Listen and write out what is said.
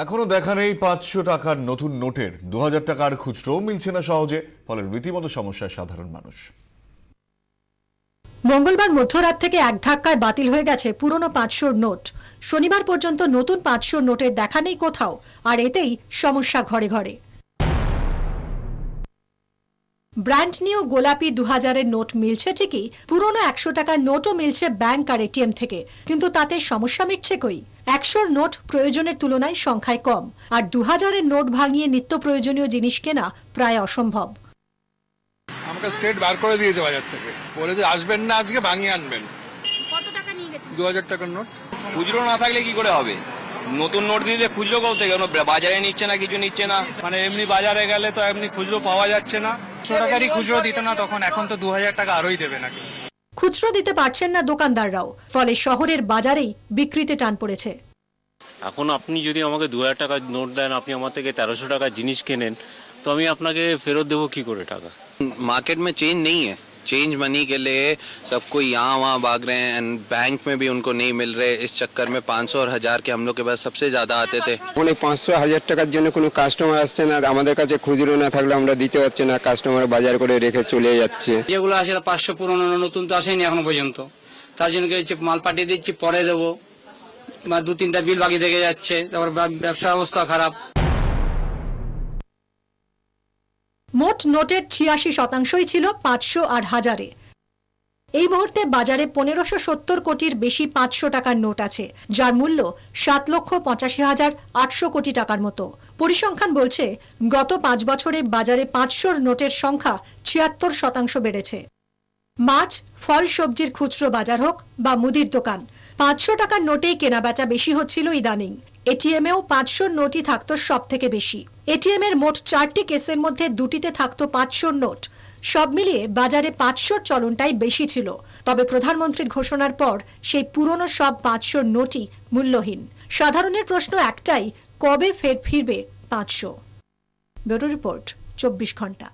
এখনো দেখা নেই 500 টাকার নতুন নোটের 2000 টাকার খুচরোও মিলছে না সহজে, ফলে রীতিমতো সমস্যায় সাধারণ মানুষ। মঙ্গলবার মধ্যরাত থেকে এক ধাক্কায় বাতিল হয়ে গেছে পুরনো 500 নোট। শনিবার পর্যন্ত নতুন 500 নোটের দেখা নেই কোথাও, আর এতেই সমস্যা ঘরে ঘরে। ব্র্যান্ড নিউ গোলাপি 2000-এর নোট মিলছে ঠিকই, পুরনো 100 টাকার নোটও মিলছে ব্যাংক আর এটিএম থেকে, কিন্তু তাতে সমস্যা মিটছে কই? 100-র নোট প্রয়োজনের তুলনায় সংখ্যায় কম, আর 2000-এর নোট ভাঙিয়ে নিত্য প্রয়োজনীয় জিনিস কেনা প্রায় অসম্ভব। আমাকে স্টেট বার করে দিয়েছে বাজার থেকে, বলে যে আসবেন না আজকে, ভাঙিয়ে আনবেন। কত টাকা নিয়ে গেছেন? 2000 টাকার নোট। খুচরো না থাকলে কি করে হবে? নতুন নোট দিলে খুচরো কোথা থেকে? বাজারে নিচ্ছে না, কিছু নিচ্ছে না। মানে এমনি বাজারে গেলে তো এমনি খুচরো পাওয়া যাচ্ছে না। 100 টাকারই খুচরো দিত না তখন, এখন তো 2000 টাকা আরোই দেবে নাকি। খুচরো দিতে পারছেন না দোকানদাররাও, ফলে শহরের বাজারেই বিক্রিতে টান পড়েছে। এখন আপনি যদি আমাকে 2000 টাকার নোট দেন, আপনি আমার থেকে 1300 টাকার জিনিস কেনেন, তো আমি আপনাকে ফেরত দেবো কি করে টাকা? मार्केट में चेंज नहीं है। चेंज मनी के लिए सबको यहाँ वहाँ भाग रहे हैं, एंड बैंक में भी उनको नहीं मिल रहे। इस चक्कर में 500 और 1000 के हम लोग के पास सबसे ज़्यादा आते थे। অনেক 500-1000 টাকার জন্য কোনো কাস্টমার আসছে না, আমাদের কাছে খুচরো না থাকলে আমরা দিতে পারছি না, কাস্টমার বাজার করে রেখে চলে যাচ্ছে। যেগুলো আসে 500 পুরনো, নতুন তো আসেনি এখনো পর্যন্ত। তার জন্য কি হচ্ছে, মাল পাঠিয়ে দিচ্ছি, পরে দেবো, বা 2-3টা বিল বাকি থেকে যাচ্ছে, তারপর ব্যবসার অবস্থা খারাপ। মোট নোটের 86% ছিল 500 আর 1000-এ। এই মুহূর্তে বাজারে 1570 কোটির বেশি 500 টাকার নোট আছে, যার মূল্য 7,85,800 কোটি টাকার মতো। পরিসংখ্যান বলছে গত 5 বছরে বাজারে 500 নোটের সংখ্যা 76% বেড়েছে। মাছ, ফল, সবজির খুচরো বাজার হোক বা মুদির দোকান, 500 টাকার নোটেই কেনাবেচা বেশি হচ্ছিল ইদানিং। এটিএমেও 500 নোটই থাকতো সব থেকে বেশি। এটিএমের মোট 4টি কেসের মধ্যে 2টিতে থাকতো 500 নোট। সব মিলিয়ে বাজারে 500 চলনটাই বেশি ছিল। তবে প্রধানমন্ত্রীর ঘোষণার পর সেই পুরনো সব 500 নোটই মূল্যহীন। সাধারণের প্রশ্ন একটাই, কবে ফের ফিরবে 500? ব্যুরো রিপোর্ট, 24 ঘন্টা।